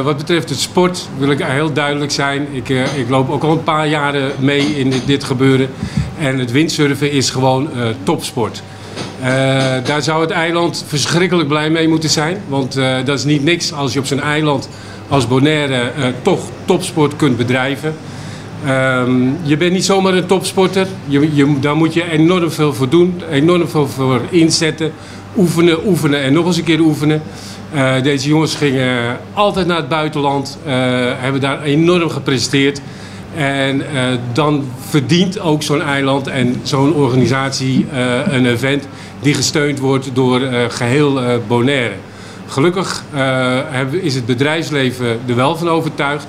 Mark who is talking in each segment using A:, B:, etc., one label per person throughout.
A: Wat betreft het sport wil ik heel duidelijk zijn. Ik loop ook al een paar jaren mee in dit gebeuren. En het windsurfen is gewoon topsport. Daar zou het eiland verschrikkelijk blij mee moeten zijn. Want dat is niet niks als je op zo'n eiland als Bonaire toch topsport kunt bedrijven. Je bent niet zomaar een topsporter. Daar moet je enorm veel voor doen. Enorm veel voor inzetten. Oefenen, oefenen en nog eens een keer oefenen. Deze jongens gingen altijd naar het buitenland. Hebben daar enorm gepresteerd. En dan verdient ook zo'n eiland en zo'n organisatie een event die gesteund wordt door geheel Bonaire. Gelukkig is het bedrijfsleven er wel van overtuigd.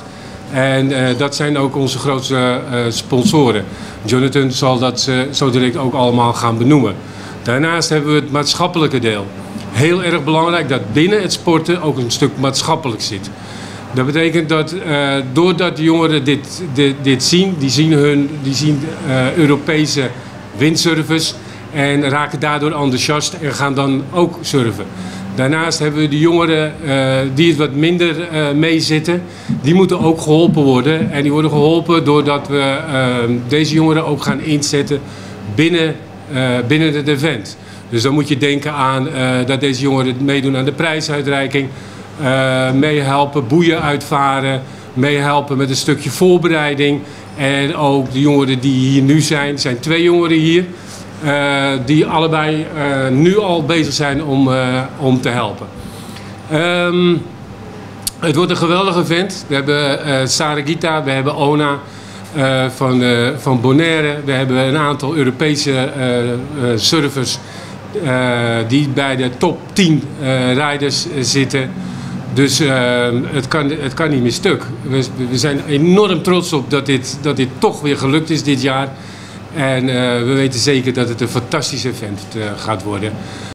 A: En dat zijn ook onze grootste sponsoren. Jonathan zal dat zo direct ook allemaal gaan benoemen. Daarnaast hebben we het maatschappelijke deel. Heel erg belangrijk dat binnen het sporten ook een stuk maatschappelijk zit. Dat betekent dat doordat de jongeren dit zien, die zien Europese windsurfers en raken daardoor enthousiast en gaan dan ook surfen. Daarnaast hebben we de jongeren die het wat minder meezitten, die moeten ook geholpen worden. En die worden geholpen doordat we deze jongeren ook gaan inzetten binnen het event. Dus dan moet je denken aan dat deze jongeren meedoen aan de prijsuitreiking. Meehelpen, boeien uitvaren, meehelpen met een stukje voorbereiding. En ook de jongeren die hier nu zijn, er zijn 2 jongeren hier, die allebei nu al bezig zijn om te helpen. Het wordt een geweldig event. We hebben Saragita, we hebben Ona van Bonaire, we hebben een aantal Europese surfers die bij de top 10 rijders zitten. Dus het kan niet meer stuk. We zijn enorm trots op dat dit toch weer gelukt is dit jaar. En we weten zeker dat het een fantastisch event gaat worden.